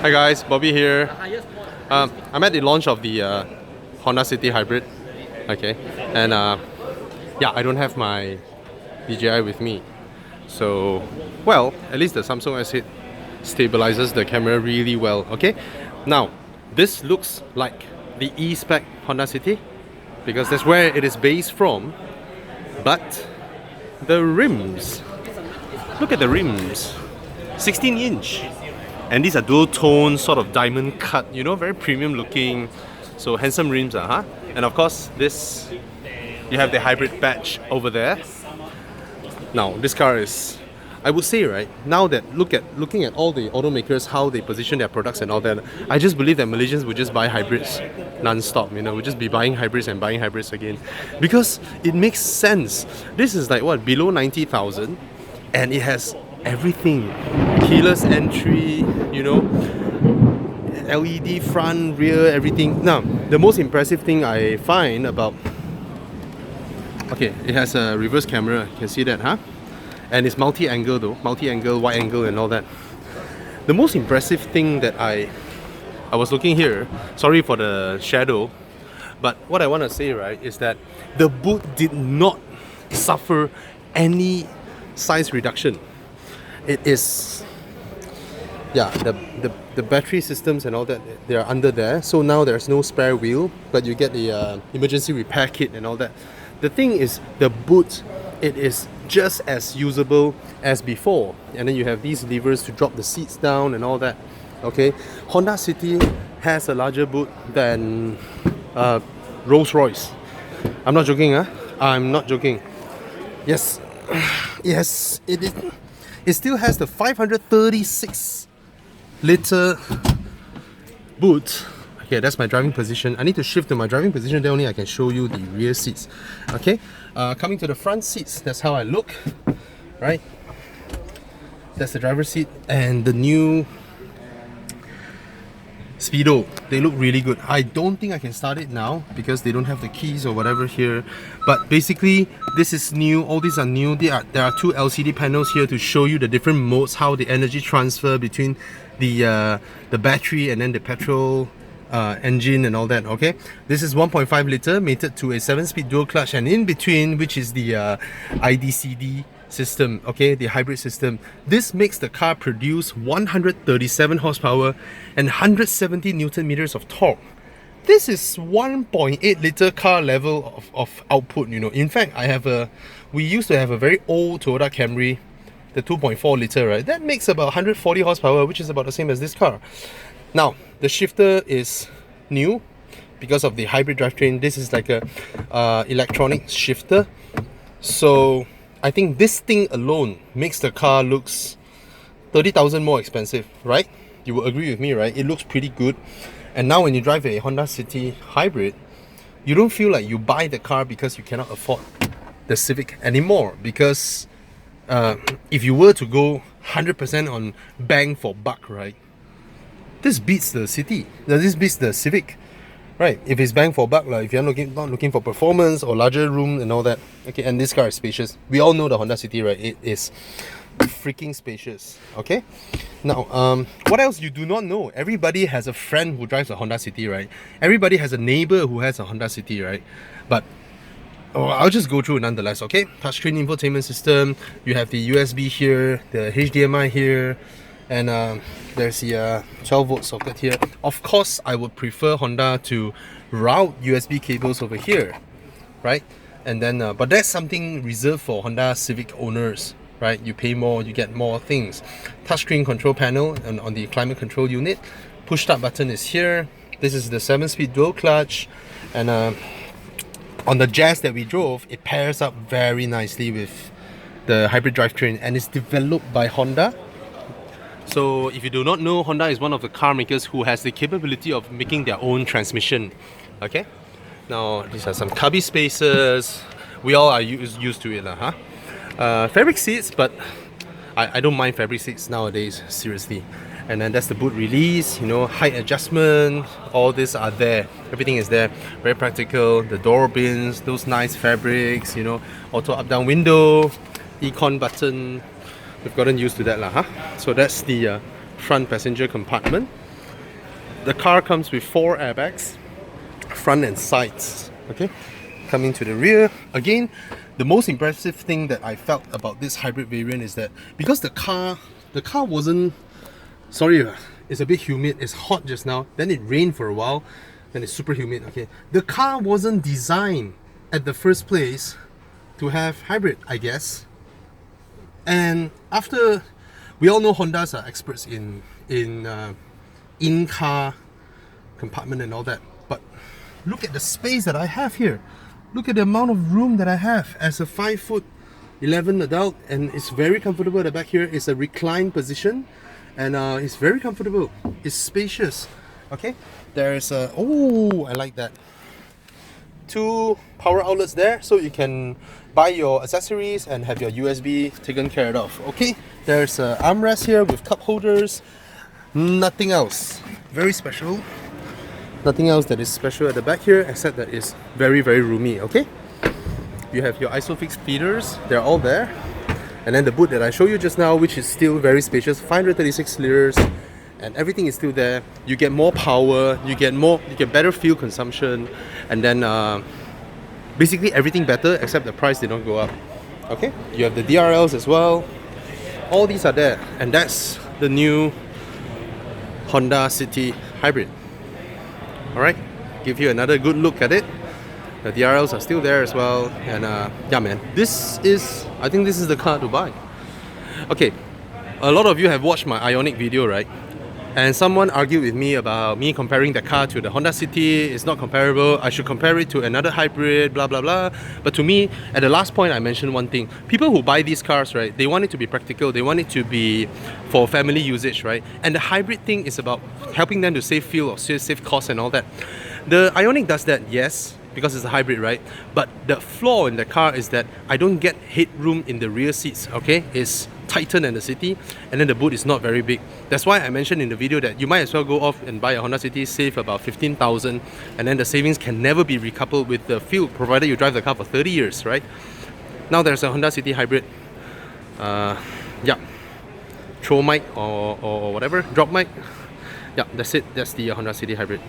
Hi guys, Bobby here. I'm at the launch of the Honda City Hybrid. Okay, and yeah, I don't have my DJI with me. So, well, at least the Samsung S8 stabilizes the camera really well. Okay, now this looks like the E-Spec Honda City because that's where it is based from. But the rims, look at the rims, 16-inch. And these are dual tone, sort of diamond cut, you know, very premium looking. So handsome rims, huh? And of course, this, you have the hybrid badge over there. Now, this car is, I would say, right, now that looking at all the automakers, how they position their products and all that, I just believe that Malaysians would just buy hybrids non-stop, you know, would just be buying hybrids and buying hybrids again. Because it makes sense. This is like, what, below 90,000, and it has everything. Keyless entry, you know, LED front, rear, everything. Now, the most impressive thing I find about, okay, it has a reverse camera, you can see that, huh? And it's multi-angle though, multi-angle, wide angle and all that. The most impressive thing that I was looking here, sorry for the shadow, but what I want to say, right, is that the boot did not suffer any size reduction. It is, yeah, the battery systems and all that, they are under there. So now there's no spare wheel, but you get the emergency repair kit and all that. The thing is, the boot, it is just as usable as before. And then you have these levers to drop the seats down and all that. Okay, Honda City has a larger boot than Rolls-Royce. I'm not joking, huh? I'm not joking. Yes, yes, it is. It still has the 536 liter boot. Okay, that's my driving position. I need to shift to my driving position, then only I can show you the rear seats. Okay, coming to the front seats, that's how I look, right? That's the driver's seat and the new Speedo. They look really good. I don't think I can start it now because they don't have the keys or whatever here. But basically, this is new. All these are new. There are two LCD panels here to show you the different modes, how the energy transfer between the battery and then the petrol engine and all that. Okay, this is 1.5 liter mated to a 7-speed dual clutch, and in between, which is the IDCD system, okay, the hybrid system. This makes the car produce 137 horsepower and 170 newton meters of torque. This is 1.8 liter car level of output, you know. In fact, we used to have a very old Toyota Camry, the 2.4 liter, right? That makes about 140 horsepower, which is about the same as this car. Now, the shifter is new because of the hybrid drivetrain. This is like a electronic shifter. So I think this thing alone makes the car looks 30,000 more expensive, right? You will agree with me, right? It looks pretty good. And now when you drive a Honda City Hybrid, you don't feel like you buy the car because you cannot afford the Civic anymore. Because if you were to go 100% on bang for buck, right? This beats the City. This beats the Civic. Right, if it's bang for buck, like if you're not looking for performance or larger room and all that. Okay, and this car is spacious. We all know the Honda City, right? It is freaking spacious. Okay, now what else you do not know? Everybody has a friend who drives a Honda City, right? Everybody has a neighbor who has a Honda City, right? But I'll just go through nonetheless. Okay, touchscreen infotainment system. You have the USB here, the HDMI here. And there's the 12 volt socket here. Of course, I would prefer Honda to route USB cables over here, right? And then, but that's something reserved for Honda Civic owners, right? You pay more, you get more things. Touchscreen control panel and on the climate control unit. Push start button is here. This is the 7-speed dual clutch, and on the Jazz that we drove, it pairs up very nicely with the hybrid drivetrain, and it's developed by Honda. So if you do not know, Honda is one of the car makers who has the capability of making their own transmission. Okay, now these are some cubby spaces. We all are used to it, huh? Fabric seats, but I don't mind fabric seats nowadays, seriously. And then that's the boot release, you know, height adjustment, all these are there. Everything is there, very practical. The door bins, those nice fabrics, you know, auto up down window, econ button. We've gotten used to that, huh? So that's the front passenger compartment. The car comes with 4 airbags, front and sides. Okay, coming to the rear. Again, the most impressive thing that I felt about this hybrid variant is that because the car wasn't, sorry, it's a bit humid, it's hot just now, then it rained for a while, then it's super humid. Okay, the car wasn't designed at the first place to have hybrid, I guess. And after, we all know Hondas are experts in in-car compartment and all that, but look at the space that I have here. Look at the amount of room that I have as a 5'11" adult, and it's very comfortable at the back here. It's a reclined position, and it's very comfortable. It's spacious. Okay, there's a, oh, I like that. 2 power outlets there, so you can buy your accessories and have your USB taken care of. Okay, there's an armrest here with cup holders. Nothing else very special. Nothing else that is special at the back here, except that it's very, very roomy. Okay, you have your ISOFIX feeders, they're all there, and then the boot that I showed you just now, which is still very spacious, 536 liters, and everything is still there. You get more power, you get better fuel consumption, and then basically everything better, except the price did not go up. Okay, you have the DRLs as well. All these are there, and that's the new Honda City Hybrid. Alright, give you another good look at it. The DRLs are still there as well, and yeah man, I think this is the car to buy. Okay, a lot of you have watched my Ioniq video, right? And someone argued with me about me comparing the car to the Honda City. It's not comparable, I should compare it to another hybrid, blah blah blah. But to me, at the last point I mentioned one thing. People who buy these cars, right, they want it to be practical, they want it to be for family usage, right? And the hybrid thing is about helping them to save fuel or save costs and all that. The Ioniq does that, yes, because it's a hybrid, right? But the flaw in the car is that I don't get headroom in the rear seats, okay? It's tighter than the City, and then the boot is not very big. That's why I mentioned in the video that you might as well go off and buy a Honda City, save about 15,000, and then the savings can never be recoupled with the fuel, provided you drive the car for 30 years, right? Now there's a Honda City Hybrid. Yeah, throw mic or whatever, drop mic. Yeah, that's it. That's the Honda City Hybrid.